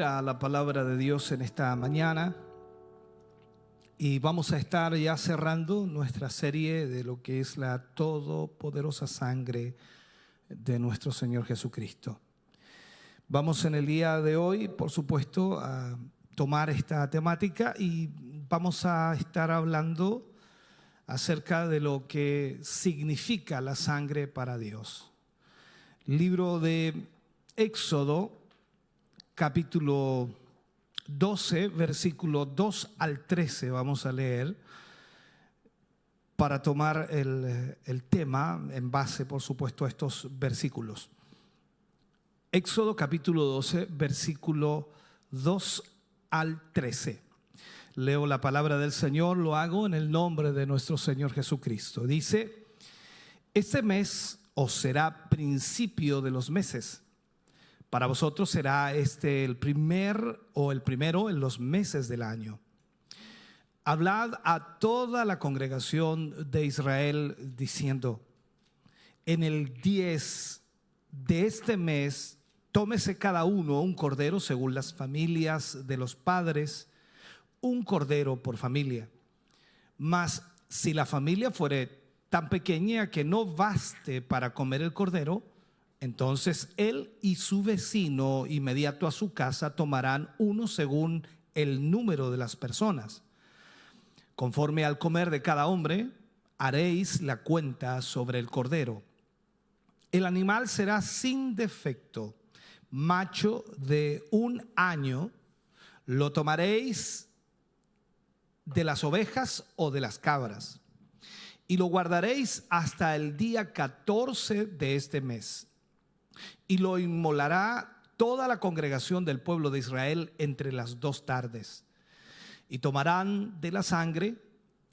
A la palabra de Dios en esta mañana y vamos a estar ya cerrando nuestra serie de lo que es la todopoderosa sangre de nuestro Señor Jesucristo. Vamos en el día de hoy, por supuesto, a tomar esta temática y vamos a estar hablando acerca de lo que significa la sangre para Dios. Libro de Éxodo, capítulo 12, versículo 2 al 13, vamos a leer para tomar el tema en base, por supuesto, a estos versículos. Éxodo capítulo 12, versículo 2 al 13. Leo la palabra del Señor, lo hago en el nombre de nuestro Señor Jesucristo. Dice: este mes os será principio de los meses. Para vosotros será el primero en los meses del año. Hablad a toda la congregación de Israel diciendo: en el 10 de este mes tómese cada uno un cordero según las familias de los padres, un cordero por familia. Mas si la familia fuere tan pequeña que no baste para comer el cordero, entonces él y su vecino inmediato a su casa tomarán uno según el número de las personas. Conforme al comer de cada hombre, haréis la cuenta sobre el cordero. El animal será sin defecto, macho de 1 año. Lo tomaréis de las ovejas o de las cabras, y lo guardaréis hasta el día 14 de este mes. Y lo inmolará toda la congregación del pueblo de Israel entre las 2 tardes. Y tomarán de la sangre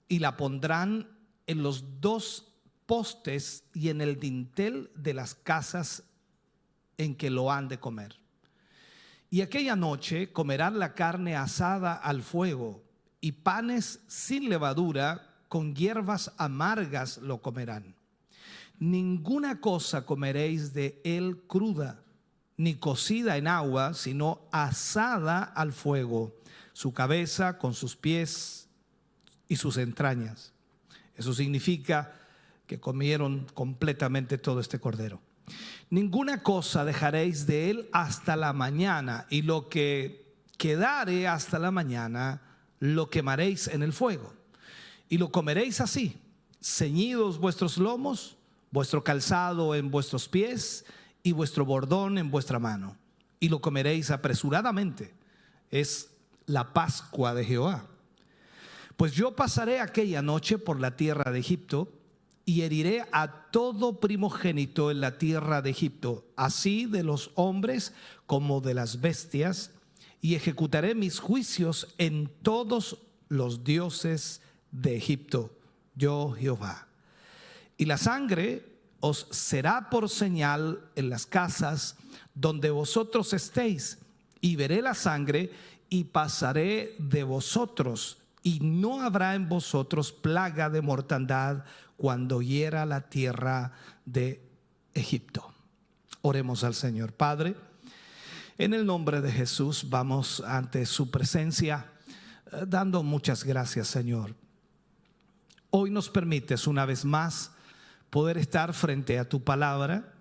y la pondrán en los 2 postes y en el dintel de las casas en que lo han de comer. Y aquella noche comerán la carne asada al fuego, y panes sin levadura con hierbas amargas lo comerán. Ninguna cosa comeréis de él cruda, ni cocida en agua, sino asada al fuego, su cabeza con sus pies y sus entrañas. Eso significa que comieron completamente todo este cordero. Ninguna cosa dejaréis de él hasta la mañana, y lo que quedare hasta la mañana lo quemaréis en el fuego. Y lo comeréis así, ceñidos vuestros lomos, vuestro calzado en vuestros pies y vuestro bordón en vuestra mano. Y lo comeréis apresuradamente. Es la Pascua de Jehová. Pues yo pasaré aquella noche por la tierra de Egipto, y heriré a todo primogénito en la tierra de Egipto, así de los hombres como de las bestias, y ejecutaré mis juicios en todos los dioses de Egipto, yo Jehová. Y la sangre os será por señal en las casas donde vosotros estéis, y veré la sangre y pasaré de vosotros, y no habrá en vosotros plaga de mortandad cuando hiera la tierra de Egipto. Oremos al Señor. Padre, en el nombre de Jesús vamos ante su presencia dando muchas gracias, Señor. Hoy nos permites una vez más poder estar frente a tu palabra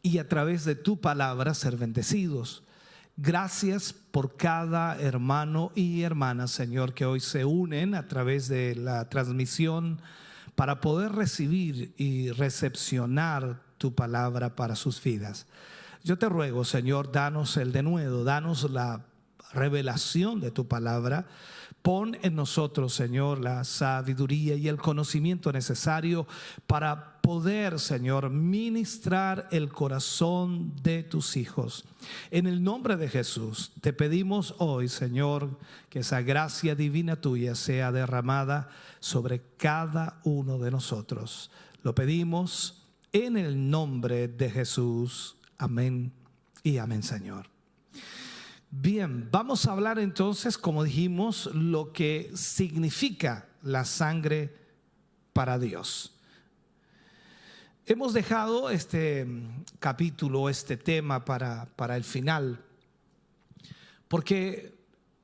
y a través de tu palabra ser bendecidos. Gracias por cada hermano y hermana, Señor, que hoy se unen a través de la transmisión para poder recibir y recepcionar tu palabra para sus vidas. Yo te ruego, Señor, danos el denuedo, danos la revelación de tu palabra. Pon en nosotros, Señor, la sabiduría y el conocimiento necesario para poder, Señor, ministrar el corazón de tus hijos. En el nombre de Jesús te pedimos hoy, Señor, que esa gracia divina tuya sea derramada sobre cada uno de nosotros. Lo pedimos en el nombre de Jesús. Amén y amén, Señor. Bien, vamos a hablar entonces, como dijimos, lo que significa la sangre para Dios. Hemos dejado este capítulo, este tema para el final, Porque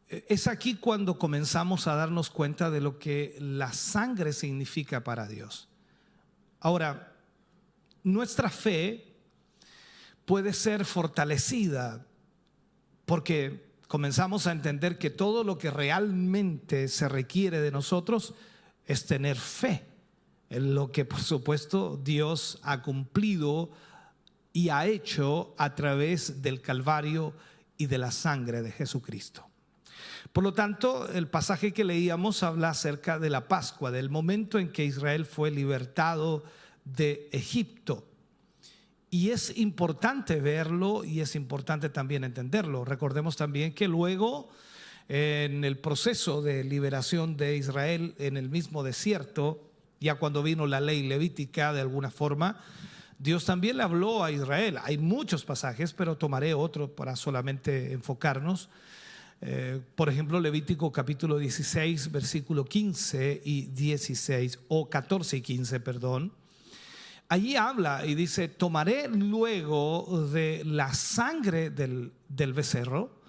es aquí cuando comenzamos a darnos cuenta de lo que la sangre significa para Dios. Ahora, nuestra fe puede ser fortalecida porque comenzamos a entender que todo lo que realmente se requiere de nosotros es tener fe en lo que por supuesto Dios ha cumplido y ha hecho a través del Calvario y de la sangre de Jesucristo. Por lo tanto, el pasaje que leíamos habla acerca de la Pascua, del momento en que Israel fue libertado de Egipto. Y es importante verlo y es importante también entenderlo. Recordemos también que luego, en el proceso de liberación de Israel en el mismo desierto, ya cuando vino la ley levítica de alguna forma, Dios también le habló a Israel. Hay muchos pasajes, pero tomaré otro para solamente enfocarnos. Por ejemplo, Levítico capítulo 16, versículo 15 y 16, o 14 y 15, perdón. Allí habla y dice: tomaré luego de la sangre del becerro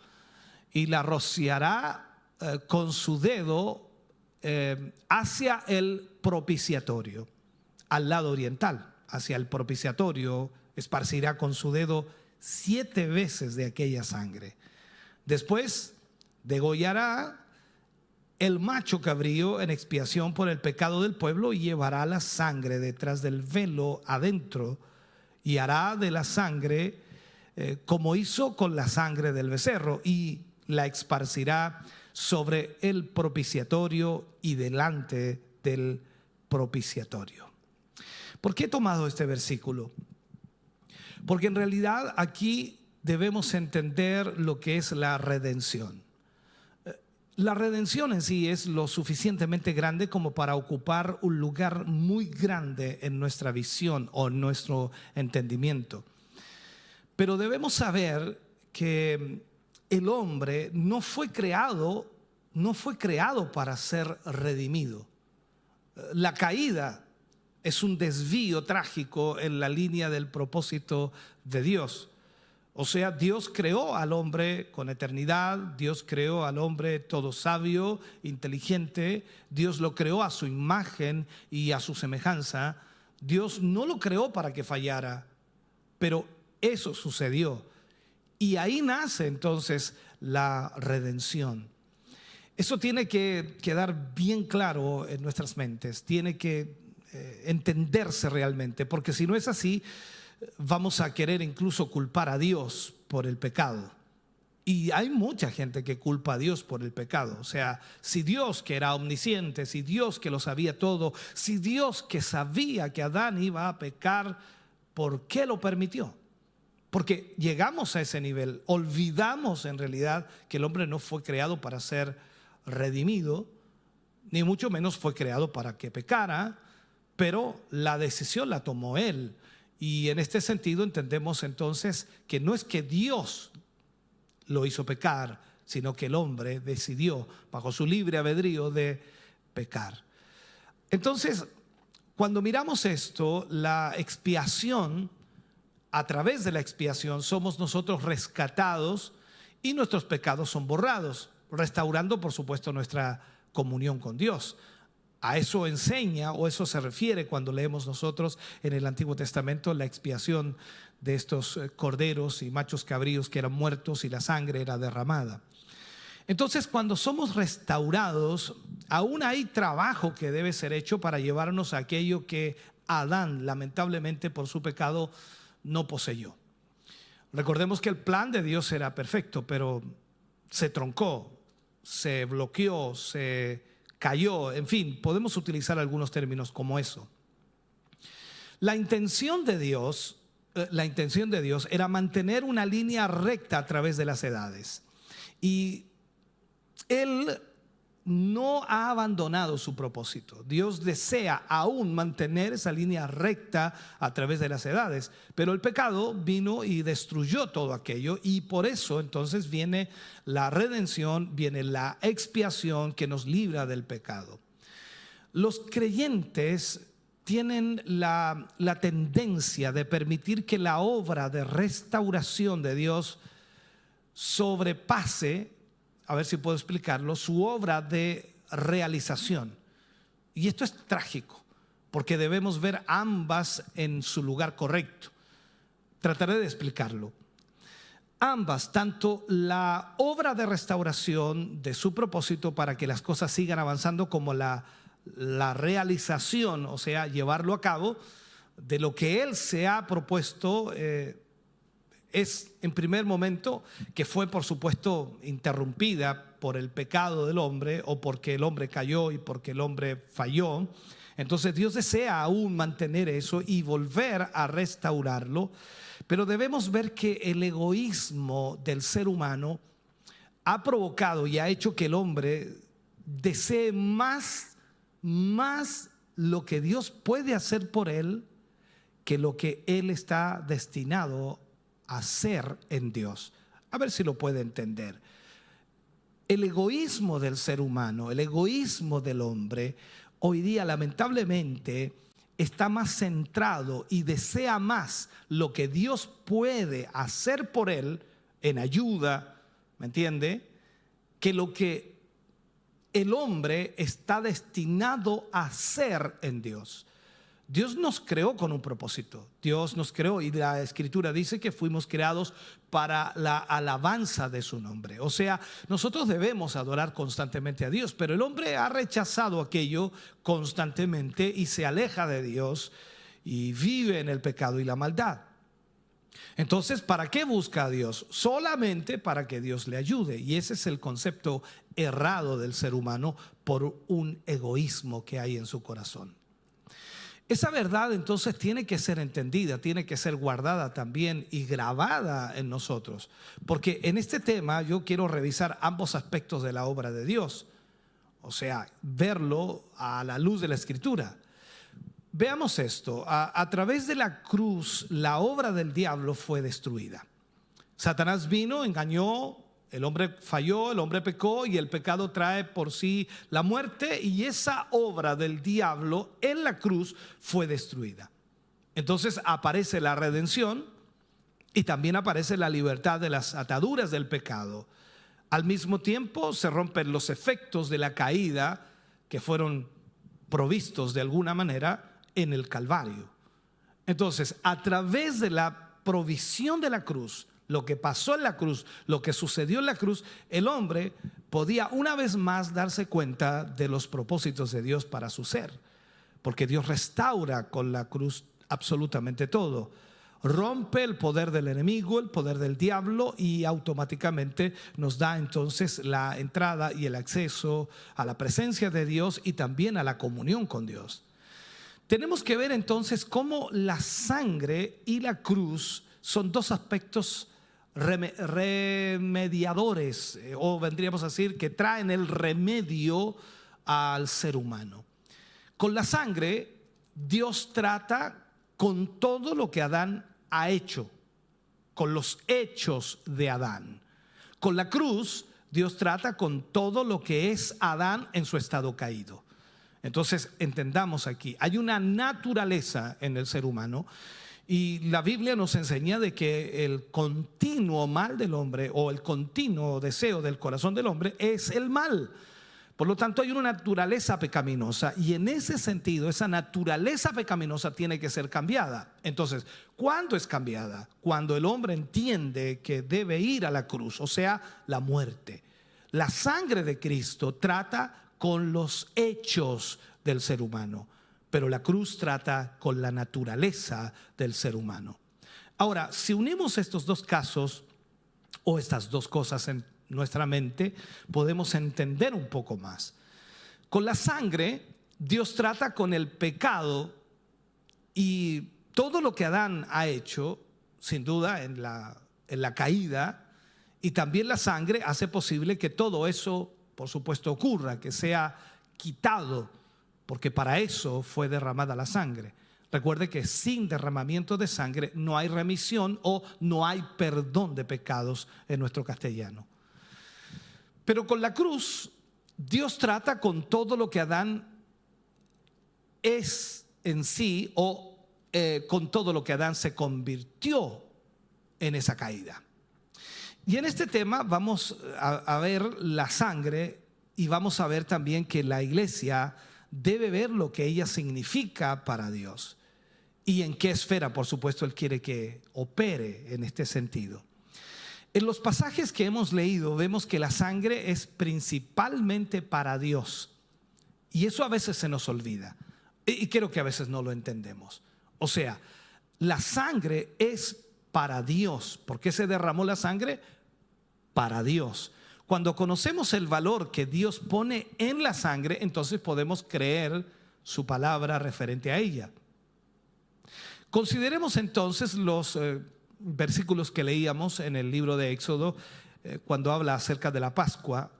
y la rociará con su dedo hacia el propiciatorio, al lado oriental, hacia el propiciatorio, esparcirá con su dedo 7 veces de aquella sangre. Después degollará el macho cabrío en expiación por el pecado del pueblo y llevará la sangre detrás del velo adentro y hará de la sangre como hizo con la sangre del becerro y la esparcirá sobre el propiciatorio y delante del propiciatorio. ¿Por qué he tomado este versículo? Porque en realidad aquí debemos entender lo que es la redención. La redención en sí es lo suficientemente grande como para ocupar un lugar muy grande en nuestra visión o en nuestro entendimiento. Pero debemos saber que el hombre no fue creado para ser redimido. La caída es un desvío trágico en la línea del propósito de Dios. O sea, Dios creó al hombre con eternidad, Dios creó al hombre todo sabio, inteligente, Dios lo creó a su imagen y a su semejanza. Dios no lo creó para que fallara, pero eso sucedió. Y ahí nace entonces la redención. Eso tiene que quedar bien claro en nuestras mentes, tiene que entenderse realmente, porque si no es así, vamos a querer incluso culpar a Dios por el pecado. Y hay mucha gente que culpa a Dios por el pecado. O sea, si Dios, que era omnisciente, si Dios que lo sabía todo, si Dios que sabía que Adán iba a pecar, ¿por qué lo permitió? Porque llegamos a ese nivel, olvidamos en realidad que el hombre no fue creado para ser redimido, ni mucho menos fue creado para que pecara, pero la decisión la tomó él. Y en este sentido entendemos entonces que no es que Dios lo hizo pecar, sino que el hombre decidió bajo su libre albedrío de pecar. Entonces, cuando miramos esto, la expiación, a través de la expiación somos nosotros rescatados y nuestros pecados son borrados, restaurando por supuesto nuestra comunión con Dios. A eso enseña o eso se refiere cuando leemos nosotros en el Antiguo Testamento la expiación de estos corderos y machos cabríos que eran muertos y la sangre era derramada. Entonces, cuando somos restaurados, aún hay trabajo que debe ser hecho para llevarnos a aquello que Adán, lamentablemente por su pecado, no poseyó. Recordemos que el plan de Dios era perfecto, pero se truncó, se bloqueó, se cayó, en fin, podemos utilizar algunos términos como eso. La intención de Dios era mantener una línea recta a través de las edades. Y Él no ha abandonado su propósito. Dios desea aún mantener esa línea recta a través de las edades, pero el pecado vino y destruyó todo aquello, y por eso entonces viene la redención, viene la expiación que nos libra del pecado. Los creyentes tienen la tendencia de permitir que la obra de restauración de Dios sobrepase, a ver si puedo explicarlo, su obra de realización. Y esto es trágico, porque debemos ver ambas en su lugar correcto. Trataré de explicarlo. Ambas, tanto la obra de restauración de su propósito para que las cosas sigan avanzando, como la realización, o sea, llevarlo a cabo de lo que Él se ha propuesto, es en primer momento que fue por supuesto interrumpida por el pecado del hombre, o porque el hombre cayó y porque el hombre falló. Entonces Dios desea aún mantener eso y volver a restaurarlo, pero debemos ver que el egoísmo del ser humano ha provocado y ha hecho que el hombre desee más lo que Dios puede hacer por él que lo que él está destinado a hacer en Dios. A ver si lo puede entender. El egoísmo del ser humano, el egoísmo del hombre, hoy día lamentablemente está más centrado y desea más lo que Dios puede hacer por él en ayuda, ¿me entiende?, que lo que el hombre está destinado a hacer en Dios. Dios nos creó con un propósito. Dios nos creó, y la Escritura dice que fuimos creados para la alabanza de su nombre. O sea, nosotros debemos adorar constantemente a Dios, pero el hombre ha rechazado aquello constantemente y se aleja de Dios y vive en el pecado y la maldad. Entonces, ¿para qué busca a Dios? Solamente para que Dios le ayude. Y ese es el concepto errado del ser humano por un egoísmo que hay en su corazón. Esa verdad entonces tiene que ser entendida, tiene que ser guardada también y grabada en nosotros. Porque en este tema yo quiero revisar ambos aspectos de la obra de Dios. O sea, verlo a la luz de la Escritura. Veamos esto. A través de la cruz, la obra del diablo fue destruida. Satanás vino, engañó, el hombre falló, el hombre pecó, y el pecado trae por sí la muerte, y esa obra del diablo en la cruz fue destruida. Entonces aparece la redención y también aparece la libertad de las ataduras del pecado. Al mismo tiempo se rompen los efectos de la caída que fueron provistos de alguna manera en el Calvario. Entonces, a través de la provisión de la cruz, lo que pasó en la cruz, lo que sucedió en la cruz, el hombre podía una vez más darse cuenta de los propósitos de Dios para su ser, porque Dios restaura con la cruz absolutamente todo. Rompe el poder del enemigo, el poder del diablo, y automáticamente nos da entonces la entrada y el acceso a la presencia de Dios y también a la comunión con Dios. Tenemos que ver entonces cómo la sangre y la cruz son dos aspectos remediadores, o vendríamos a decir que traen el remedio al ser humano. Con la sangre, Dios trata con todo lo que Adán ha hecho, con los hechos de Adán. Con la cruz, Dios trata con todo lo que es Adán en su estado caído. Entonces, entendamos aquí, hay una naturaleza en el ser humano, y la Biblia nos enseña de que el continuo mal del hombre, o el continuo deseo del corazón del hombre, es el mal. Por lo tanto, hay una naturaleza pecaminosa, y en ese sentido esa naturaleza pecaminosa tiene que ser cambiada. Entonces, ¿cuándo es cambiada? Cuando el hombre entiende que debe ir a la cruz, o sea, la muerte. La sangre de Cristo trata con los hechos del ser humano, pero la cruz trata con la naturaleza del ser humano. Ahora, si unimos estos dos casos, o estas dos cosas en nuestra mente, podemos entender un poco más. Con la sangre, Dios trata con el pecado, y todo lo que Adán ha hecho, sin duda en la caída, y también la sangre hace posible que todo eso, por supuesto, ocurra, que sea quitado, porque para eso fue derramada la sangre. Recuerde que sin derramamiento de sangre no hay remisión, o no hay perdón de pecados en nuestro castellano. Pero con la cruz, Dios trata con todo lo que Adán es en sí, o con todo lo que Adán se convirtió en esa caída. Y en este tema vamos a ver la sangre y vamos a ver también que la iglesia debe ver lo que ella significa para Dios y en qué esfera, por supuesto, Él quiere que opere en este sentido. En los pasajes que hemos leído vemos que la sangre es principalmente para Dios y eso a veces se nos olvida y creo que a veces no lo entendemos. O sea, la sangre es para Dios. ¿Por qué se derramó la sangre? Para Dios. Cuando conocemos el valor que Dios pone en la sangre, entonces podemos creer su palabra referente a ella. Consideremos entonces los versículos que leíamos en el libro de Éxodo cuando habla acerca de la Pascua,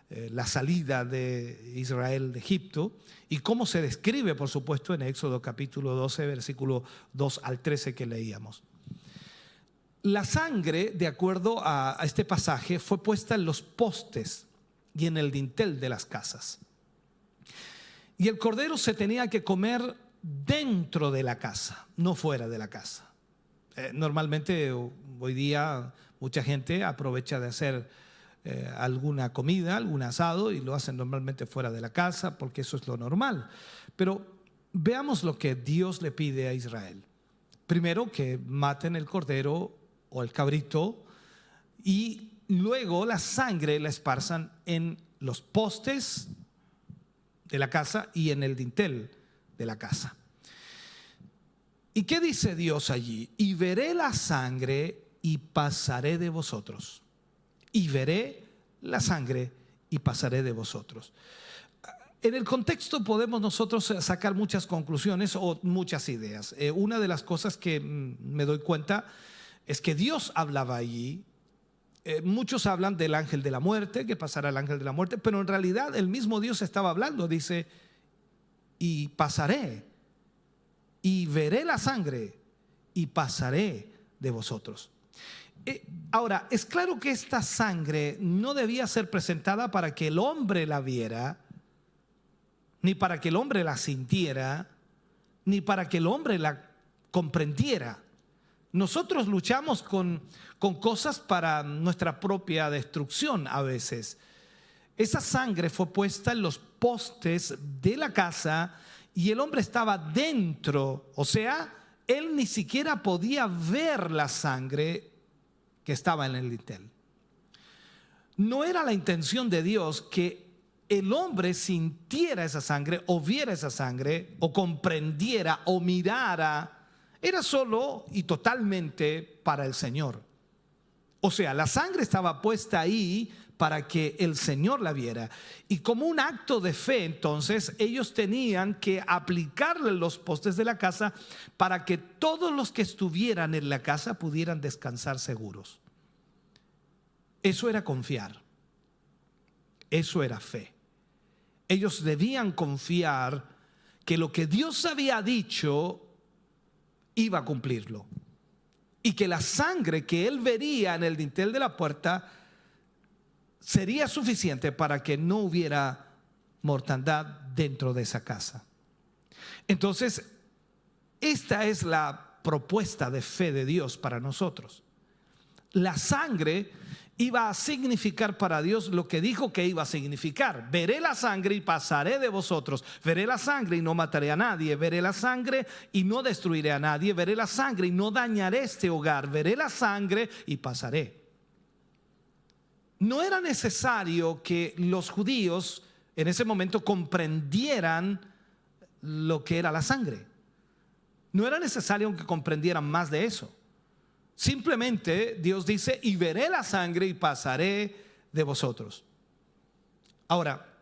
la salida de Israel de Egipto y cómo se describe, por supuesto, en Éxodo capítulo 12, versículo 2 al 13 que leíamos. La sangre, de acuerdo a este pasaje, fue puesta en los postes y en el dintel de las casas. Y el cordero se tenía que comer dentro de la casa, no fuera de la casa. Normalmente hoy día mucha gente aprovecha de hacer alguna comida, algún asado y lo hacen normalmente fuera de la casa porque eso es lo normal. Pero veamos lo que Dios le pide a Israel. Primero, que maten el cordero o el cabrito y luego la sangre la esparzan en los postes de la casa y en el dintel de la casa. ¿Y qué dice Dios allí? Y veré la sangre y pasaré de vosotros. Y veré la sangre y pasaré de vosotros. En el contexto podemos nosotros sacar muchas conclusiones o muchas ideas. Una de las cosas que me doy cuenta es que Dios hablaba allí. Muchos hablan del ángel de la muerte, que pasará el ángel de la muerte, pero en realidad el mismo Dios estaba hablando. Dice, y pasaré, y veré la sangre, y pasaré de vosotros. Ahora, es claro que esta sangre no debía ser presentada para que el hombre la viera, ni para que el hombre la sintiera, ni para que el hombre la comprendiera. Nosotros luchamos con cosas para nuestra propia destrucción a veces. Esa sangre fue puesta en los postes de la casa y el hombre estaba dentro, o sea, él ni siquiera podía ver la sangre que estaba en el dintel. No era la intención de Dios que el hombre sintiera esa sangre o viera esa sangre o comprendiera o mirara. Era solo y totalmente para el Señor. O sea, la sangre estaba puesta ahí para que el Señor la viera. Y como un acto de fe, entonces, ellos tenían que aplicarle los postes de la casa para que todos los que estuvieran en la casa pudieran descansar seguros. Eso era confiar. Eso era fe. Ellos debían confiar que lo que Dios había dicho iba a cumplirlo y que la sangre que él vería en el dintel de la puerta sería suficiente para que no hubiera mortandad dentro de esa casa. Entonces, esta es la propuesta de fe de Dios para nosotros. La sangre iba a significar para Dios lo que dijo que iba a significar. Veré la sangre y pasaré de vosotros. Veré la sangre y no mataré a nadie. Veré la sangre y no destruiré a nadie. Veré la sangre y no dañaré este hogar. Veré la sangre y pasaré. No era necesario que los judíos en ese momento comprendieran lo que era la sangre. No era necesario que comprendieran más de eso. Simplemente Dios dice, y veré la sangre y pasaré de vosotros. Ahora,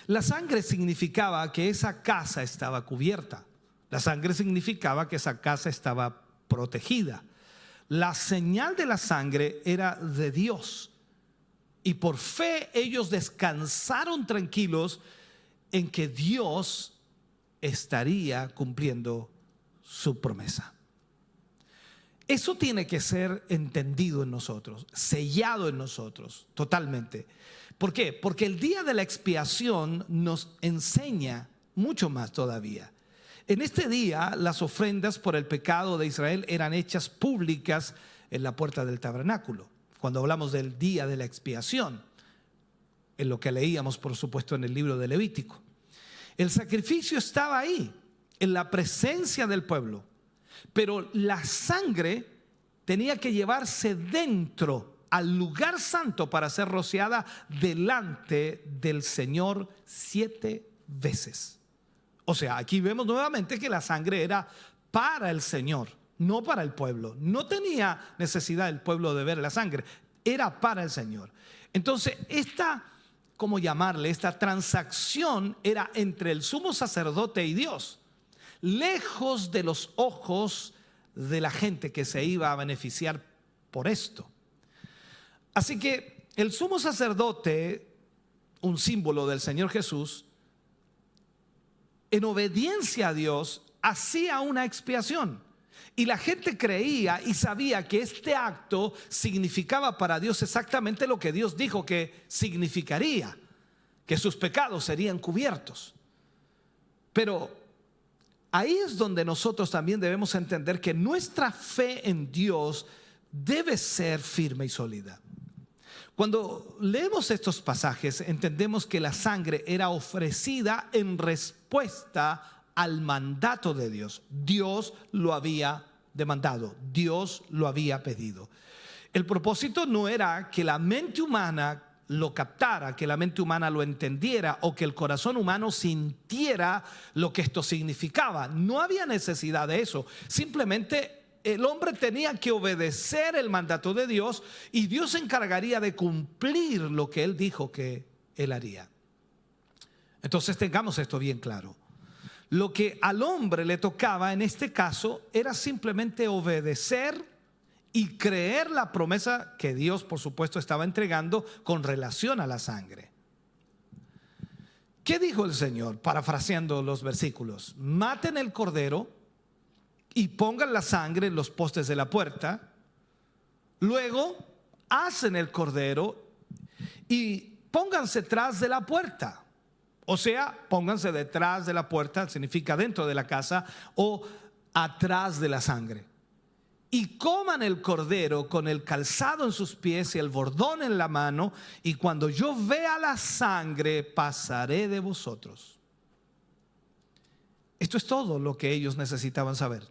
la sangre significaba que esa casa estaba cubierta. La sangre significaba que esa casa estaba protegida. La señal de la sangre era de Dios. Y por fe ellos descansaron tranquilos en que Dios estaría cumpliendo su promesa. Eso tiene que ser entendido en nosotros, sellado en nosotros, totalmente. ¿Por qué? Porque el día de la expiación nos enseña mucho más todavía. En este día, las ofrendas por el pecado de Israel eran hechas públicas en la puerta del tabernáculo, cuando hablamos del día de la expiación, en lo que leíamos por supuesto en el libro de Levítico. El sacrificio estaba ahí, en la presencia del pueblo, pero la sangre tenía que llevarse dentro al lugar santo para ser rociada delante del Señor 7 veces. O sea, aquí vemos nuevamente que la sangre era para el Señor, no para el pueblo. No tenía necesidad el pueblo de ver la sangre, era para el Señor. Entonces, ¿cómo llamarle? Esta transacción era entre el sumo sacerdote y Dios, lejos de los ojos de la gente que se iba a beneficiar por esto. Así que el sumo sacerdote, un símbolo del Señor Jesús, en obediencia a Dios, hacía una expiación. Y la gente creía y sabía que este acto significaba para Dios exactamente lo que Dios dijo que significaría, que sus pecados serían cubiertos. Pero ahí es donde nosotros también debemos entender que nuestra fe en Dios debe ser firme y sólida. Cuando leemos estos pasajes, entendemos que la sangre era ofrecida en respuesta al mandato de Dios. Dios lo había demandado, Dios lo había pedido. El propósito no era que la mente humana lo captara, que la mente humana lo entendiera o que el corazón humano sintiera lo que esto significaba. No había necesidad de eso. Simplemente el hombre tenía que obedecer el mandato de Dios y Dios se encargaría de cumplir lo que Él dijo que Él haría. Entonces tengamos esto bien claro. Lo que al hombre le tocaba en este caso era simplemente obedecer y creer la promesa que Dios, por supuesto, estaba entregando con relación a la sangre. ¿Qué dijo el Señor? Parafraseando los versículos: maten el cordero y pongan la sangre en los postes de la puerta. Luego hacen el cordero y pónganse tras de la puerta. O sea, pónganse detrás de la puerta, significa dentro de la casa, o atrás de la sangre. Y coman el cordero con el calzado en sus pies y el bordón en la mano, y cuando yo vea la sangre, pasaré de vosotros. Esto es todo lo que ellos necesitaban saber.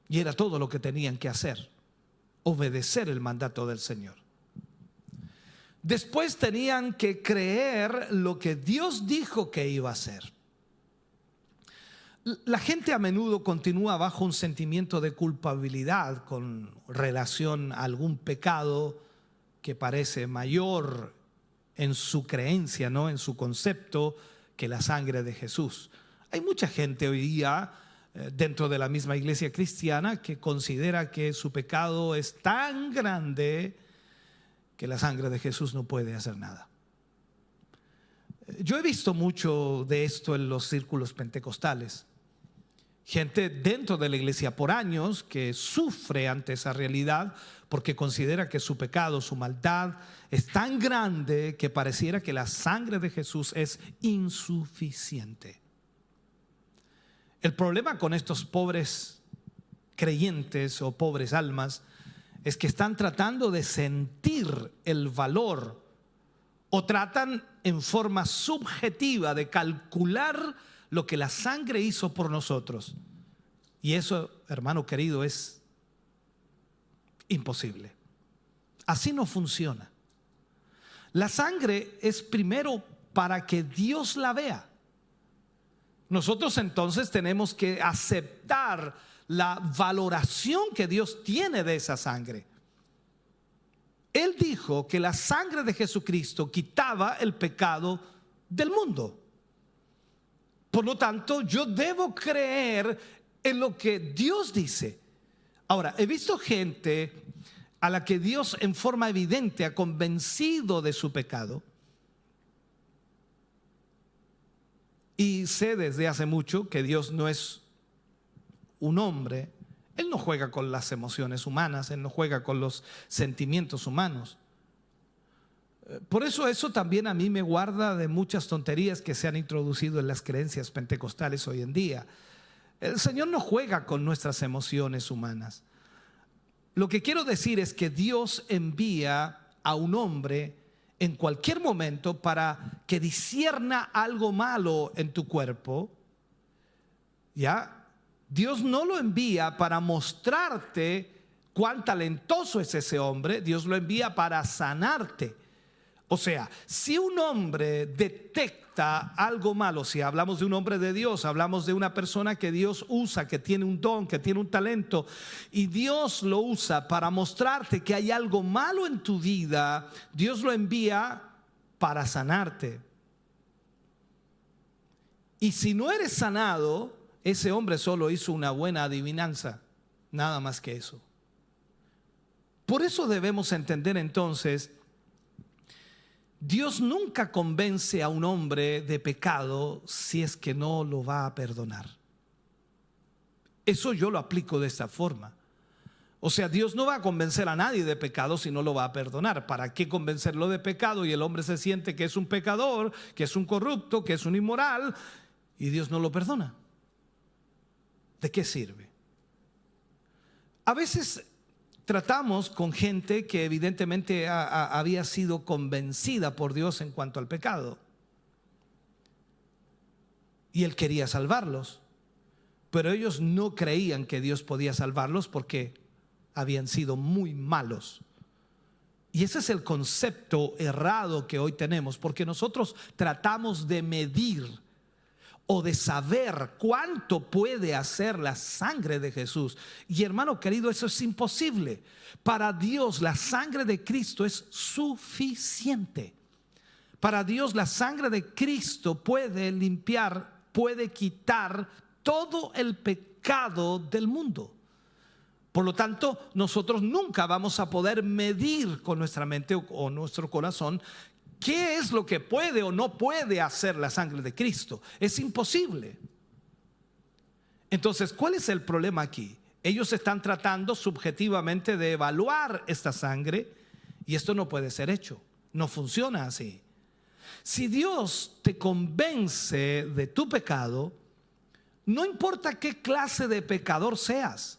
Y era todo lo que tenían que hacer: obedecer el mandato del Señor. Después tenían que creer lo que Dios dijo que iba a hacer. La gente a menudo continúa bajo un sentimiento de culpabilidad con relación a algún pecado que parece mayor en su creencia, ¿no? En su concepto, que la sangre de Jesús. Hay mucha gente hoy día dentro de la misma iglesia cristiana que considera que su pecado es tan grande que la sangre de Jesús no puede hacer nada. Yo he visto mucho de esto en los círculos pentecostales. Gente dentro de la iglesia por años que sufre ante esa realidad porque considera que su pecado, su maldad es tan grande que pareciera que la sangre de Jesús es insuficiente. El problema con estos pobres creyentes o pobres almas es que están tratando de sentir el valor o tratan en forma subjetiva de calcular lo que la sangre hizo por nosotros. Y eso, hermano querido, es imposible. Así no funciona. La sangre es primero para que Dios la vea. Nosotros entonces tenemos que aceptar la valoración que Dios tiene de esa sangre. Él dijo que la sangre de Jesucristo quitaba el pecado del mundo. Por lo tanto, yo debo creer en lo que Dios dice. Ahora, he visto gente a la que Dios en forma evidente ha convencido de su pecado. Y sé desde hace mucho que Dios no es un hombre. Él no juega con las emociones humanas, Él no juega con los sentimientos humanos. Por eso también a mí me guarda de muchas tonterías que se han introducido en las creencias pentecostales hoy en día. El Señor no juega con nuestras emociones humanas. Lo que quiero decir es que Dios envía a un hombre en cualquier momento para que discierna algo malo en tu cuerpo. ¿Ya? Dios no lo envía para mostrarte cuán talentoso es ese hombre. Dios lo envía para sanarte. O sea, si un hombre detecta algo malo, si hablamos de un hombre de Dios, hablamos de una persona que Dios usa, que tiene un don, que tiene un talento, y Dios lo usa para mostrarte que hay algo malo en tu vida, Dios lo envía para sanarte. Y si no eres sanado, ese hombre solo hizo una buena adivinanza, nada más que eso. Por eso debemos entender entonces, Dios nunca convence a un hombre de pecado si es que no lo va a perdonar. Eso yo lo aplico de esta forma. O sea, Dios no va a convencer a nadie de pecado si no lo va a perdonar. ¿Para qué convencerlo de pecado? Y el hombre se siente que es un pecador, que es un corrupto, que es un inmoral, y Dios no lo perdona. ¿De qué sirve? A veces tratamos con gente que evidentemente había sido convencida por Dios en cuanto al pecado. Y Él quería salvarlos. Pero ellos no creían que Dios podía salvarlos porque habían sido muy malos. Y ese es el concepto errado que hoy tenemos, porque nosotros tratamos de medir o de saber cuánto puede hacer la sangre de Jesús. Y hermano querido, eso es imposible. Para Dios la sangre de Cristo es suficiente. Para Dios la sangre de Cristo puede limpiar, puede quitar todo el pecado del mundo. Por lo tanto, nosotros nunca vamos a poder medir con nuestra mente o nuestro corazón ¿qué es lo que puede o no puede hacer la sangre de Cristo? Es imposible. Entonces, ¿cuál es el problema aquí? Ellos están tratando subjetivamente de evaluar esta sangre y esto no puede ser hecho. No funciona así. Si Dios te convence de tu pecado, no importa qué clase de pecador seas.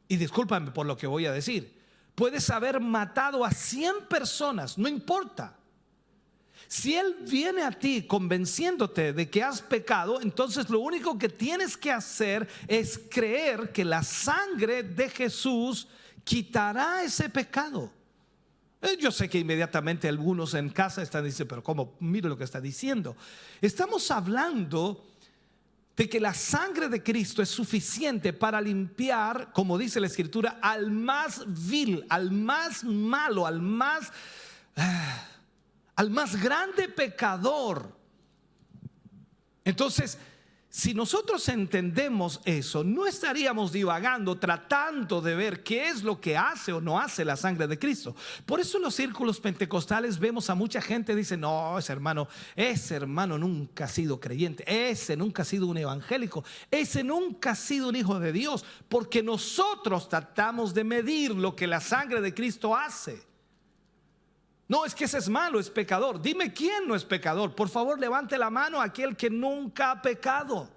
Y discúlpame por lo que voy a decir. Puedes haber matado a 100 personas, no importa. Si Él viene a ti convenciéndote de que has pecado, entonces lo único que tienes que hacer es creer que la sangre de Jesús quitará ese pecado. Yo sé que inmediatamente algunos en casa están diciendo, pero ¿cómo? Mire lo que está diciendo. Estamos hablando de que la sangre de Cristo es suficiente para limpiar, como dice la Escritura, al más vil, al más malo, al más grande pecador. Entonces, si nosotros entendemos eso, no estaríamos divagando tratando de ver qué es lo que hace o no hace la sangre de Cristo. Por eso en los círculos pentecostales vemos a mucha gente que dice, no, ese hermano nunca ha sido creyente, ese nunca ha sido un evangélico, ese nunca ha sido un hijo de Dios, porque nosotros tratamos de medir lo que la sangre de Cristo hace. No, es que ese es malo, es pecador. Dime quién no es pecador. Por favor, levante la mano aquel que nunca ha pecado.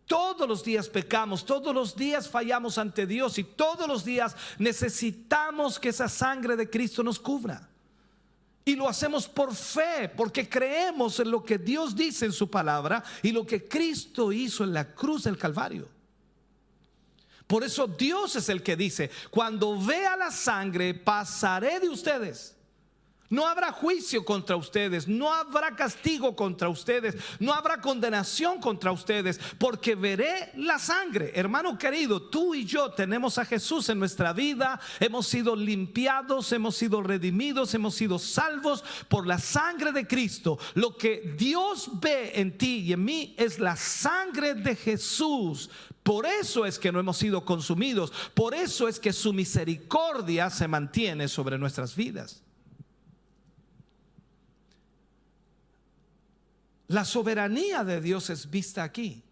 Todos los días pecamos, todos los días fallamos ante Dios y todos los días necesitamos que esa sangre de Cristo nos cubra. Y lo hacemos por fe, porque creemos en lo que Dios dice en su palabra y lo que Cristo hizo en la cruz del Calvario. Por eso Dios es el que dice, cuando vea la sangre pasaré de ustedes. No habrá juicio contra ustedes, no habrá castigo contra ustedes, no habrá condenación contra ustedes, porque veré la sangre. Hermano querido, tú y yo tenemos a Jesús en nuestra vida, hemos sido limpiados, hemos sido redimidos, hemos sido salvos por la sangre de Cristo. Lo que Dios ve en ti y en mí es la sangre de Jesús. Por eso es que no hemos sido consumidos, por eso es que su misericordia se mantiene sobre nuestras vidas. La soberanía de Dios es vista aquí.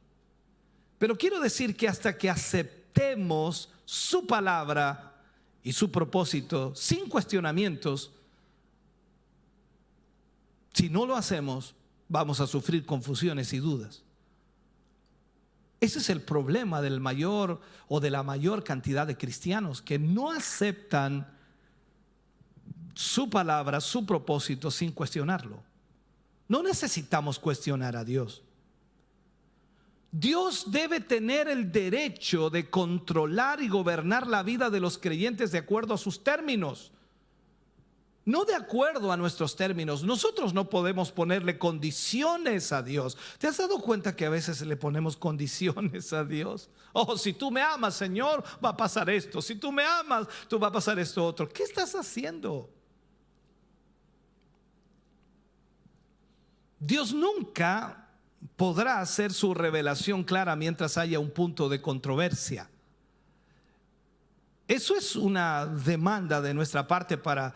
Pero quiero decir que hasta que aceptemos su palabra y su propósito sin cuestionamientos, si no lo hacemos, vamos a sufrir confusiones y dudas. Ese es el problema del mayor o de la mayor cantidad de cristianos que no aceptan su palabra, su propósito sin cuestionarlo. No necesitamos cuestionar a Dios. Dios debe tener el derecho de controlar y gobernar la vida de los creyentes de acuerdo a sus términos, no de acuerdo a nuestros términos. Nosotros no podemos ponerle condiciones a Dios. ¿Te has dado cuenta que a veces le ponemos condiciones a Dios? Oh, si tú me amas, Señor, va a pasar esto. Si tú me amas, tú va a pasar esto otro. ¿Qué estás haciendo? Dios nunca podrá hacer su revelación clara mientras haya un punto de controversia. Eso es una demanda de nuestra parte para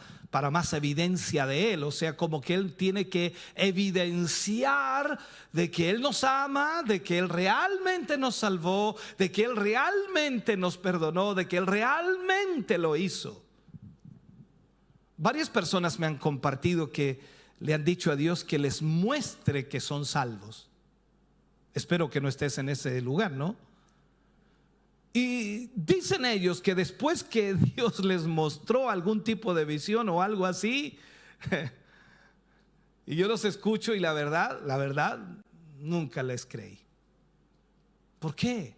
más evidencia de Él. O sea, como que Él tiene que evidenciar de que Él nos ama, de que Él realmente nos salvó, de que Él realmente nos perdonó, de que Él realmente lo hizo. Varias personas me han compartido que le han dicho a Dios que les muestre que son salvos. Espero que no estés en ese lugar, ¿no? Y dicen ellos que después que Dios les mostró algún tipo de visión o algo así, y yo los escucho y la verdad, nunca les creí. ¿Por qué?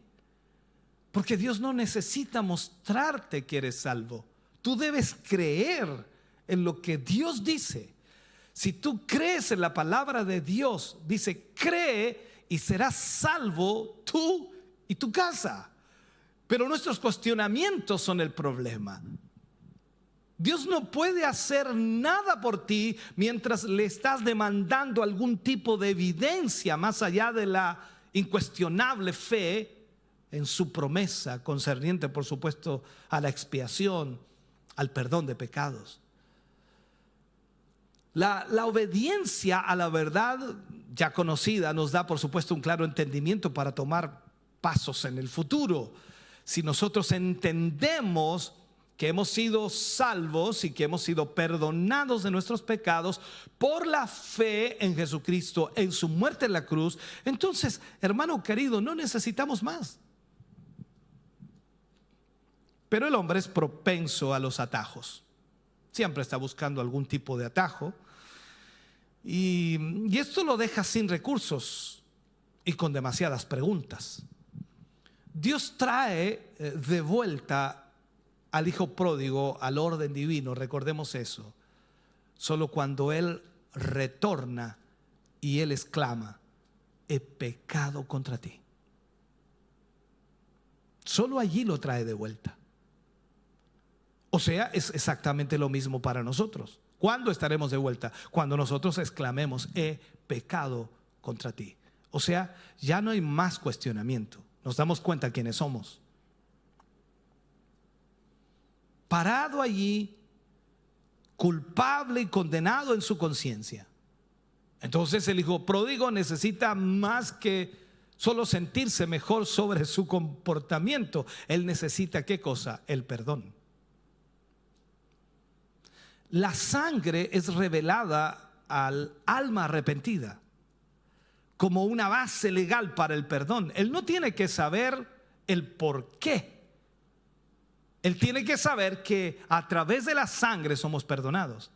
Porque Dios no necesita mostrarte que eres salvo. Tú debes creer en lo que Dios dice. Si tú crees en la palabra de Dios, dice, cree y serás salvo tú y tu casa. Pero nuestros cuestionamientos son el problema. Dios no puede hacer nada por ti mientras le estás demandando algún tipo de evidencia más allá de la incuestionable fe en su promesa concerniente, por supuesto, a la expiación, al perdón de pecados. La obediencia a la verdad ya conocida nos da, por supuesto, un claro entendimiento para tomar pasos en el futuro. Si nosotros entendemos que hemos sido salvos y que hemos sido perdonados de nuestros pecados por la fe en Jesucristo, en su muerte en la cruz, entonces, hermano querido, no necesitamos más. Pero el hombre es propenso a los atajos. Siempre está buscando algún tipo de atajo. Y esto lo deja sin recursos y con demasiadas preguntas. Dios trae de vuelta al hijo pródigo al orden divino, recordemos eso, solo cuando Él retorna y Él exclama, he pecado contra ti. Solo allí lo trae de vuelta. O sea, es exactamente lo mismo para nosotros. ¿Cuándo estaremos de vuelta? Cuando nosotros exclamemos, he pecado contra ti. O sea, ya no hay más cuestionamiento. Nos damos cuenta quiénes somos. Parado allí, culpable y condenado en su conciencia. Entonces el hijo pródigo necesita más que solo sentirse mejor sobre su comportamiento. Él necesita, ¿qué cosa? El perdón. La sangre es revelada al alma arrepentida como una base legal para el perdón. Él no tiene que saber el por qué. Él tiene que saber que a través de la sangre somos perdonados.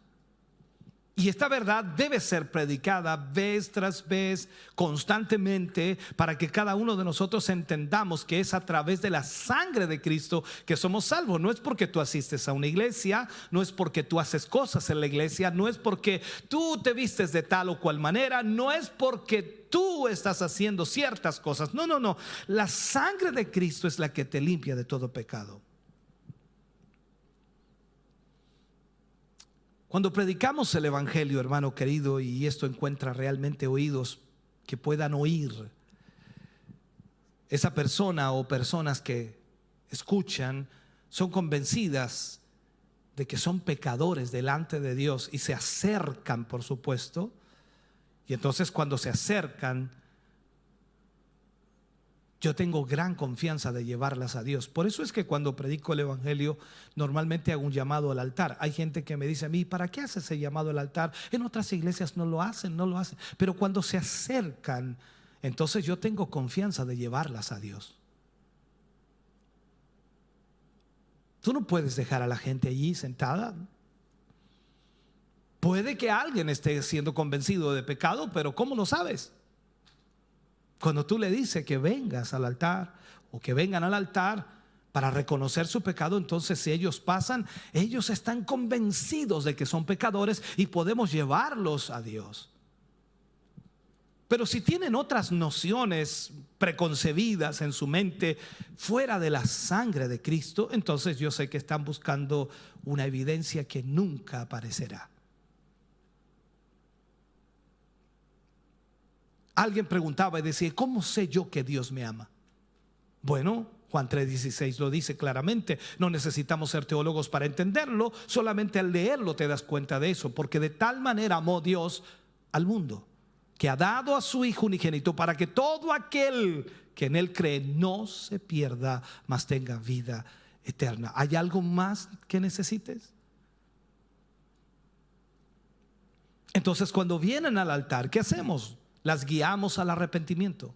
Y esta verdad debe ser predicada vez tras vez, constantemente, para que cada uno de nosotros entendamos que es a través de la sangre de Cristo que somos salvos. No es porque tú asistes a una iglesia, no es porque tú haces cosas en la iglesia, no es porque tú te vistes de tal o cual manera, no es porque tú estás haciendo ciertas cosas. No, no, no. La sangre de Cristo es la que te limpia de todo pecado. Cuando predicamos el evangelio, hermano querido, y esto encuentra realmente oídos que puedan oír, esa persona o personas que escuchan son convencidas de que son pecadores delante de Dios y se acercan, por supuesto, y entonces cuando se acercan, yo tengo gran confianza de llevarlas a Dios. Por eso es que cuando predico el evangelio normalmente hago un llamado al altar. Hay gente que me dice a mí, ¿para qué hace ese llamado al altar? En otras iglesias no lo hacen. Pero cuando se acercan entonces yo tengo confianza de llevarlas a Dios. Tú no puedes dejar a la gente allí sentada. Puede que alguien esté siendo convencido de pecado, pero ¿cómo lo sabes? Cuando tú le dices que vengas al altar o que vengan al altar para reconocer su pecado, entonces si ellos pasan, ellos están convencidos de que son pecadores y podemos llevarlos a Dios. Pero si tienen otras nociones preconcebidas en su mente fuera de la sangre de Cristo, entonces yo sé que están buscando una evidencia que nunca aparecerá. Alguien preguntaba y decía: ¿cómo sé yo que Dios me ama? Bueno, Juan 3:16 lo dice claramente. No necesitamos ser teólogos para entenderlo. Solamente al leerlo te das cuenta de eso. Porque de tal manera amó Dios al mundo, que ha dado a su Hijo unigénito, para que todo aquel que en Él cree no se pierda, mas tenga vida eterna. ¿Hay algo más que necesites? Entonces, cuando vienen al altar, ¿qué hacemos? Las guiamos al arrepentimiento.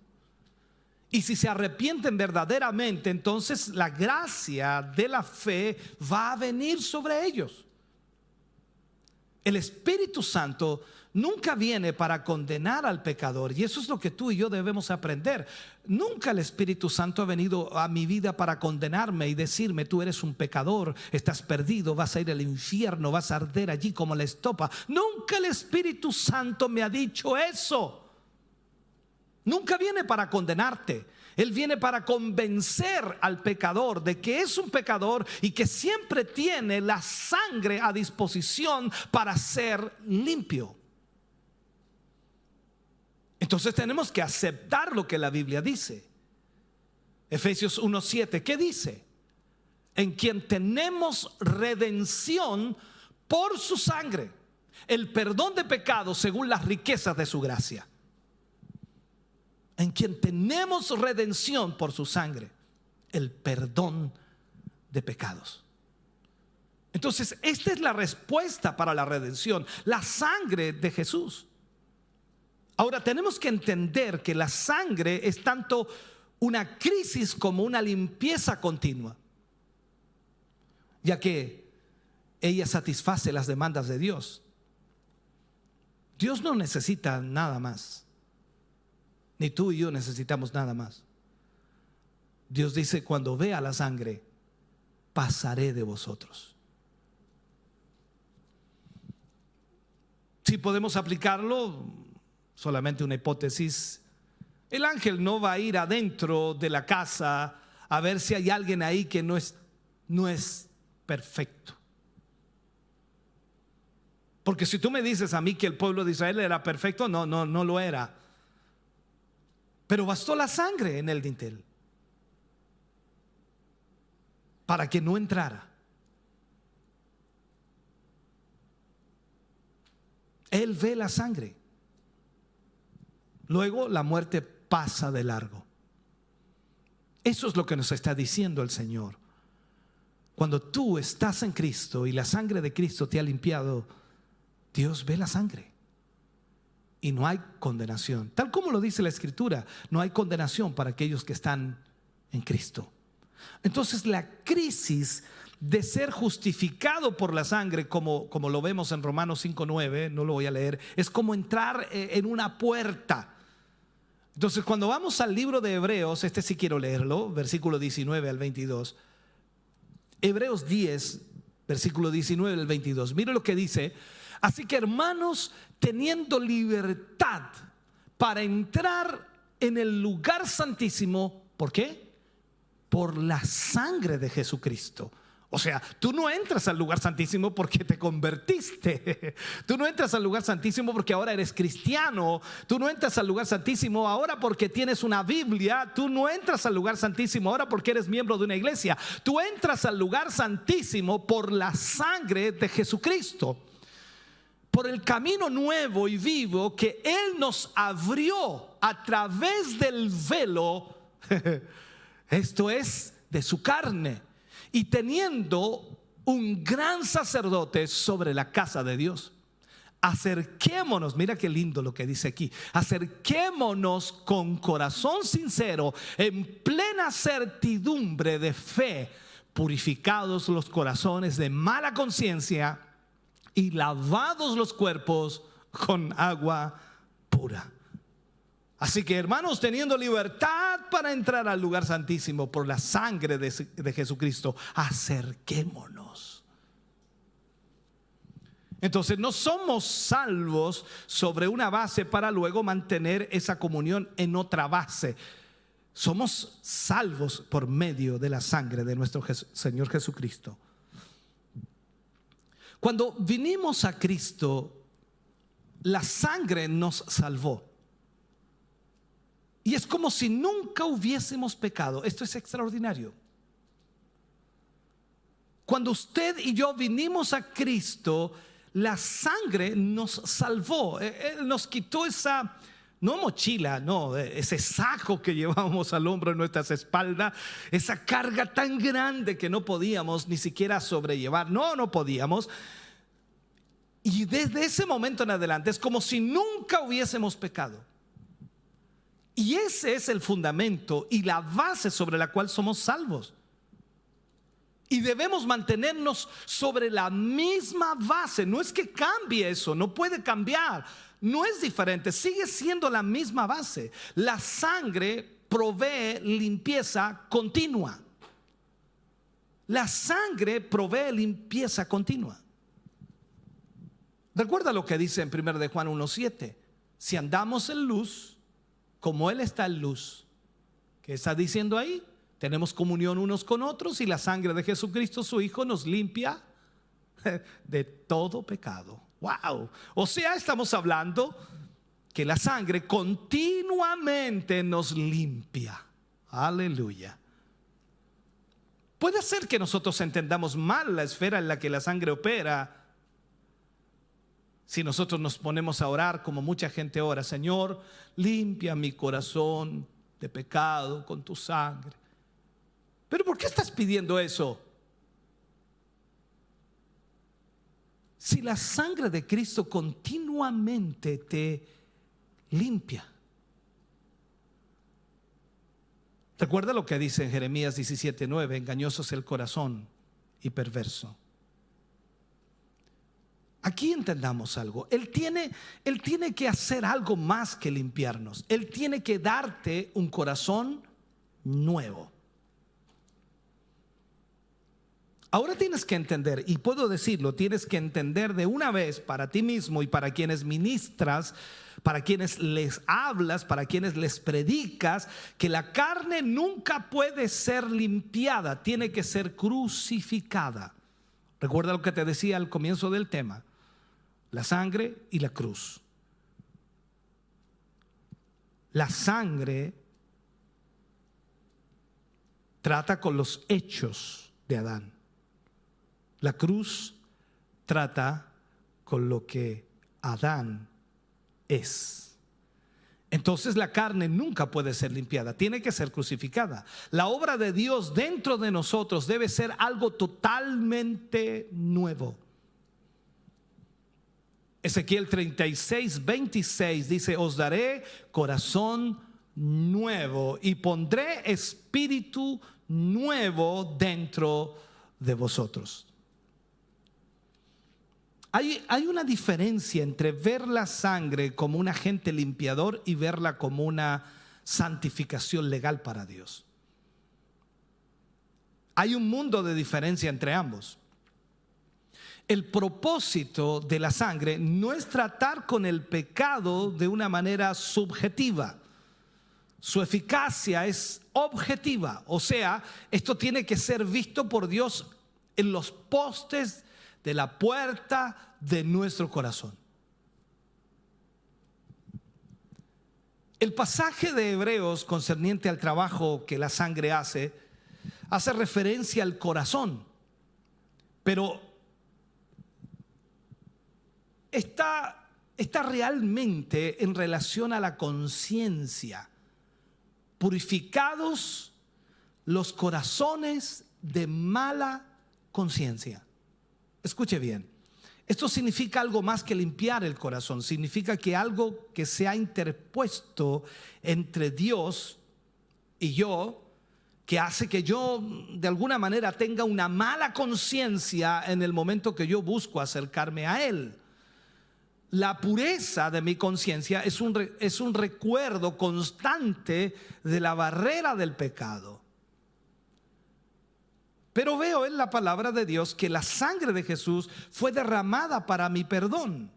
Y si se arrepienten verdaderamente, entonces la gracia de la fe va a venir sobre ellos. El Espíritu Santo nunca viene para condenar al pecador, y eso es lo que tú y yo debemos aprender. Nunca el Espíritu Santo ha venido a mi vida para condenarme y decirme: tú eres un pecador, estás perdido, vas a ir al infierno, vas a arder allí como la estopa. Nunca el Espíritu Santo me ha dicho eso. Nunca viene para condenarte. Él viene para convencer al pecador de que es un pecador y que siempre tiene la sangre a disposición para ser limpio. Entonces tenemos que aceptar lo que la Biblia dice. Efesios 1:7, ¿qué dice? En quien tenemos redención por su sangre, el perdón de pecados según las riquezas de su gracia. En quien tenemos redención por su sangre, el perdón de pecados. Entonces, esta es la respuesta para la redención, la sangre de Jesús. Ahora, tenemos que entender que la sangre es tanto una crisis como una limpieza continua, ya que ella satisface las demandas de Dios. Dios no necesita nada más. Ni tú y yo necesitamos nada más. Dios dice: cuando vea la sangre, pasaré de vosotros. Si podemos aplicarlo, solamente una hipótesis: el ángel no va a ir adentro de la casa a ver si hay alguien ahí que no es perfecto. Porque si tú me dices a mí que el pueblo de Israel era perfecto, no lo era. Pero bastó la sangre en el dintel para que no entrara. Él ve la sangre. Luego la muerte pasa de largo. Eso es lo que nos está diciendo el Señor. Cuando tú estás en Cristo y la sangre de Cristo te ha limpiado, Dios ve la sangre. Y no hay condenación. Tal como lo dice la Escritura, no hay condenación para aquellos que están en Cristo. Entonces la crisis de ser justificado por la sangre, como lo vemos en Romanos 5:9, no lo voy a leer, es como entrar en una puerta. Entonces cuando vamos al libro de Hebreos, este sí quiero leerlo, versículo 19 al 22. Hebreos 10, versículo 19 al 22. Mire lo que dice: así que, hermanos, teniendo libertad para entrar en el lugar santísimo, ¿por qué? Por la sangre de Jesucristo. O sea, tú no entras al lugar santísimo porque te convertiste. Tú no entras al lugar santísimo porque ahora eres cristiano. Tú no entras al lugar santísimo ahora porque tienes una Biblia. Tú no entras al lugar santísimo ahora porque eres miembro de una iglesia. Tú entras al lugar santísimo por la sangre de Jesucristo, por el camino nuevo y vivo que Él nos abrió a través del velo, esto es, de su carne, y teniendo un gran sacerdote sobre la casa de Dios. acerquémonos, mira qué lindo lo que dice aquí, acerquémonos con corazón sincero, en plena certidumbre de fe, purificados los corazones de mala conciencia y lavados los cuerpos con agua pura. Así que, hermanos, teniendo libertad para entrar al lugar santísimo por la sangre de Jesucristo, acerquémonos. Entonces no somos salvos sobre una base para luego mantener esa comunión en otra base. Somos salvos por medio de la sangre de nuestro Señor Jesucristo. Cuando vinimos a Cristo, la sangre nos salvó. Y es como si nunca hubiésemos pecado. Esto es extraordinario. Cuando usted y yo vinimos a Cristo, la sangre nos salvó. Él nos quitó esa, no mochila, no, ese saco que llevábamos al hombro en nuestras espaldas, esa carga tan grande que no podíamos ni siquiera sobrellevar. No podíamos. Y desde ese momento en adelante es como si nunca hubiésemos pecado. Y ese es el fundamento y la base sobre la cual somos salvos. Y debemos mantenernos sobre la misma base. No es que cambie eso, no puede cambiar. No es diferente, sigue siendo la misma base. La sangre provee limpieza continua. La sangre provee limpieza continua. Recuerda lo que dice en 1 de Juan 1:7. Si andamos en luz, como Él está en luz. ¿Qué está diciendo ahí? Tenemos comunión unos con otros y la sangre de Jesucristo, su Hijo, nos limpia de todo pecado. ¡Wow! O sea, estamos hablando que la sangre continuamente nos limpia. Aleluya. Puede ser que nosotros entendamos mal la esfera en la que la sangre opera. Si nosotros nos ponemos a orar como mucha gente ora: Señor, limpia mi corazón de pecado con tu sangre. ¿Pero por qué estás pidiendo eso? Si la sangre de Cristo continuamente te limpia. Recuerda lo que dice en Jeremías 17:9: engañoso es el corazón y perverso. Aquí entendamos algo. Él tiene que hacer algo más que limpiarnos. Él tiene que darte un corazón nuevo. Ahora tienes que entender, y puedo decirlo, tienes que entender de una vez para ti mismo y para quienes ministras, para quienes les hablas, para quienes les predicas, que la carne nunca puede ser limpiada, tiene que ser crucificada. Recuerda lo que te decía al comienzo del tema: la sangre y la cruz. La sangre trata con los hechos de Adán. La cruz trata con lo que Adán es. Entonces la carne nunca puede ser limpiada, tiene que ser crucificada. La obra de Dios dentro de nosotros debe ser algo totalmente nuevo. Ezequiel 36:26 dice: os daré corazón nuevo y pondré espíritu nuevo dentro de vosotros. Hay una diferencia entre ver la sangre como un agente limpiador y verla como una santificación legal para Dios. Hay un mundo de diferencia entre ambos. El propósito de la sangre no es tratar con el pecado de una manera subjetiva. Su eficacia es objetiva. O sea, esto tiene que ser visto por Dios en los postes de la puerta de nuestro corazón. El pasaje de Hebreos concerniente al trabajo que la sangre hace referencia al corazón, pero está realmente en relación a la conciencia. Purificados los corazones de mala conciencia. Escuche bien, Esto significa algo más que limpiar el corazón. Significa que algo que se ha interpuesto entre Dios y yo, que hace que yo de alguna manera tenga una mala conciencia en el momento que yo busco acercarme a Él. La pureza de mi conciencia es un recuerdo constante de la barrera del pecado. Pero veo en la palabra de Dios que la sangre de Jesús fue derramada para mi perdón.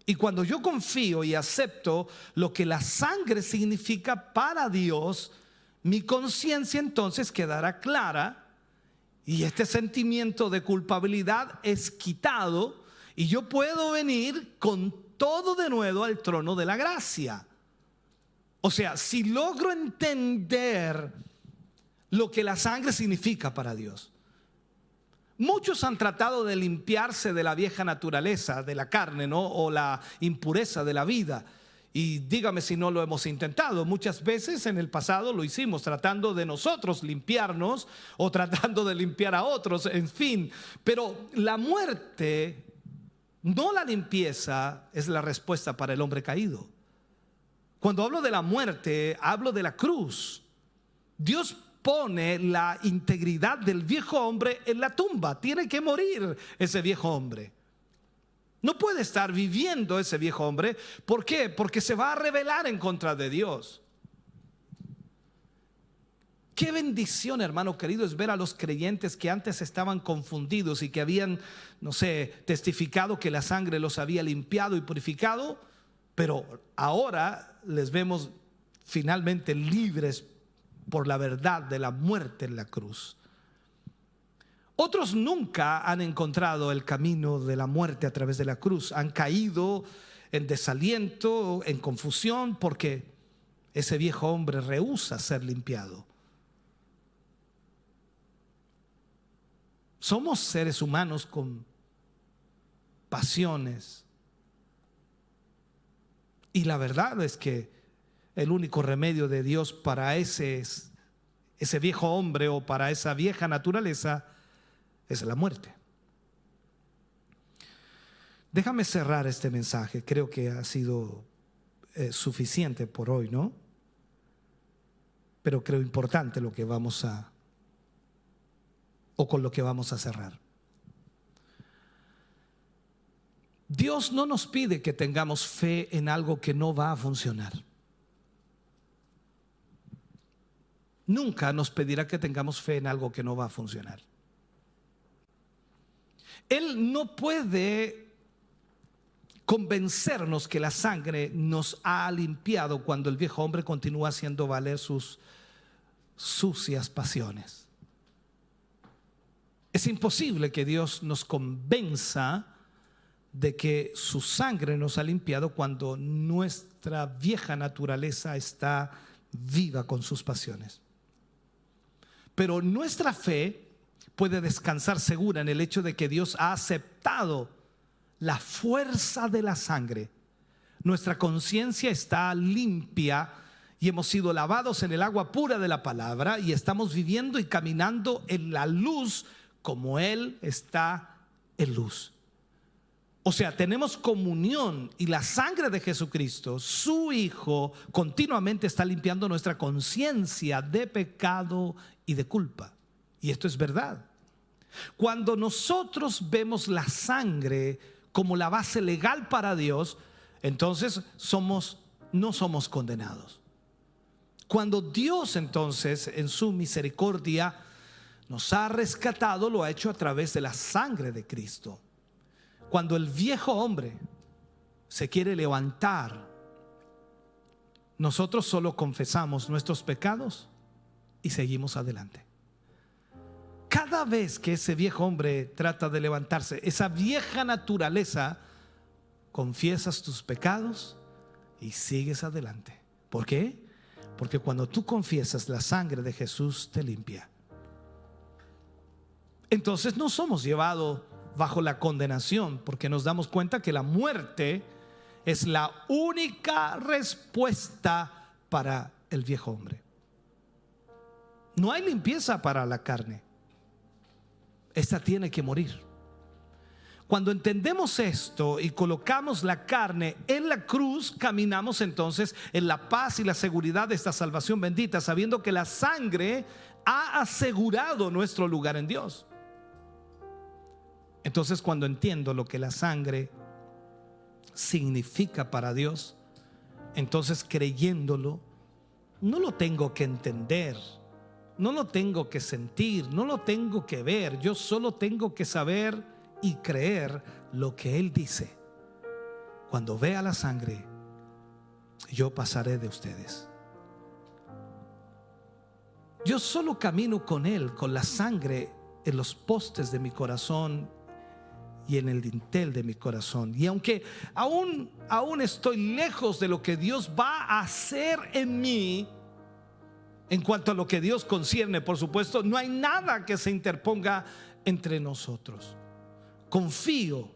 Y cuando yo confío y acepto lo que la sangre significa para Dios, mi conciencia entonces quedará clara y este sentimiento de culpabilidad es quitado y yo puedo venir con todo de nuevo al trono de la gracia. O sea, si logro entender lo que la sangre significa para Dios. Muchos han tratado de limpiarse de la vieja naturaleza, de la carne, ¿no? O la impureza de la vida. Y dígame si no lo hemos intentado. Muchas veces en el pasado lo hicimos tratando de nosotros limpiarnos o tratando de limpiar a otros, en fin. Pero la muerte, no la limpieza, es la respuesta para el hombre caído. Cuando hablo de la muerte, hablo de la cruz. Dios pone la integridad del viejo hombre en la tumba. Tiene que morir ese viejo hombre. No puede estar viviendo ese viejo hombre. ¿Por qué? Porque se va a rebelar en contra de Dios. Qué bendición, hermano querido, es ver a los creyentes que antes estaban confundidos y que habían, no sé, testificado que la sangre los había limpiado y purificado, pero ahora les vemos finalmente libres por la verdad de la muerte en la cruz. Otros nunca han encontrado el camino de la muerte a través de la cruz. Han caído en desaliento, en confusión, porque ese viejo hombre rehúsa ser limpiado. Somos seres humanos con pasiones. Y la verdad es que el único remedio de Dios para ese viejo hombre o para esa vieja naturaleza es la muerte. Déjame cerrar este mensaje. Creo que ha sido suficiente por hoy, ¿no? Pero creo importante lo que vamos a, o con lo que vamos a cerrar. Dios no nos pide que tengamos fe en algo que no va a funcionar. Nunca nos pedirá que tengamos fe en algo que no va a funcionar. Él no puede convencernos que la sangre nos ha limpiado cuando el viejo hombre continúa haciendo valer sus sucias pasiones. Es imposible que Dios nos convenza de que su sangre nos ha limpiado cuando nuestra vieja naturaleza está viva con sus pasiones. Pero nuestra fe puede descansar segura en el hecho de que Dios ha aceptado la fuerza de la sangre. Nuestra conciencia está limpia y hemos sido lavados en el agua pura de la palabra y estamos viviendo y caminando en la luz como Él está en luz. O sea, tenemos comunión y la sangre de Jesucristo, su Hijo, continuamente está limpiando nuestra conciencia de pecado y de culpa. Y esto es verdad. Cuando nosotros vemos la sangre como la base legal para Dios, entonces no somos condenados. Cuando Dios entonces en su misericordia nos ha rescatado, lo ha hecho a través de la sangre de Cristo. Cuando el viejo hombre se quiere levantar, nosotros solo confesamos nuestros pecados y seguimos adelante. Cada vez que ese viejo hombre trata de levantarse, esa vieja naturaleza, confiesas tus pecados y sigues adelante. ¿Por qué? Porque cuando tú confiesas, la sangre de Jesús te limpia. Entonces no somos llevados bajo la condenación, porque nos damos cuenta que la muerte es la única respuesta para el viejo hombre. No hay limpieza para la carne. Esta tiene que morir. Cuando entendemos esto y colocamos la carne en la cruz, caminamos entonces en la paz y la seguridad de esta salvación bendita, sabiendo que la sangre ha asegurado nuestro lugar en Dios. Entonces, cuando entiendo lo que la sangre significa para Dios, entonces creyéndolo, no lo tengo que entender, no lo tengo que sentir, no lo tengo que ver. Yo solo tengo que saber y creer lo que Él dice. Cuando vea la sangre, yo pasaré de ustedes. Yo solo camino con Él, con la sangre en los postes de mi corazón y en el dintel de mi corazón. Y aunque aún estoy lejos de lo que Dios va a hacer en mí, en cuanto a lo que Dios concierne, por supuesto, no hay nada que se interponga entre nosotros. Confío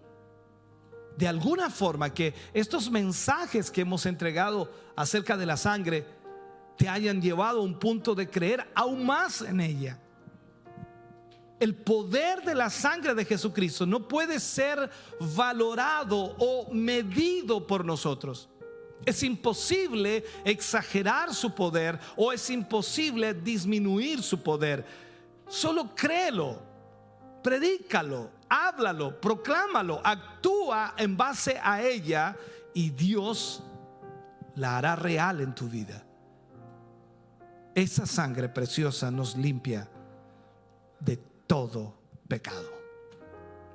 de alguna forma que estos mensajes que hemos entregado acerca de la sangre te hayan llevado a un punto de creer aún más en ella. El poder de la sangre de Jesucristo no puede ser valorado o medido por nosotros. Es imposible exagerar su poder o es imposible disminuir su poder. Solo créelo, predícalo, háblalo, proclámalo, actúa en base a ella y Dios la hará real en tu vida. Esa sangre preciosa nos limpia de todo pecado.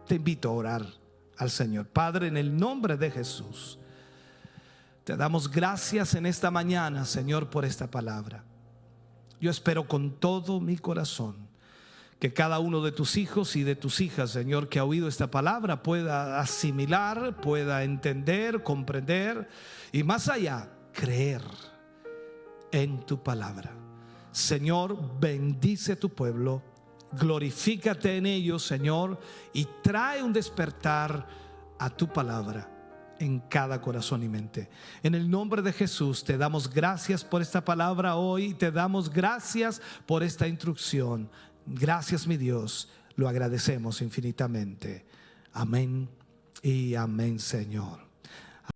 Te invito a orar al Señor. Padre, en el nombre de Jesús, te damos gracias en esta mañana, Señor, por esta palabra. Yo espero con todo mi corazón que cada uno de tus hijos y de tus hijas, Señor, que ha oído esta palabra pueda asimilar, pueda entender, comprender y más allá, creer en tu palabra. Señor, bendice tu pueblo, glorifícate en ellos, Señor, y trae un despertar a tu palabra en cada corazón y mente. En el nombre de Jesús te damos gracias por esta palabra hoy, te damos gracias por esta instrucción. Gracias, mi Dios, lo agradecemos infinitamente. Amén y amén, Señor.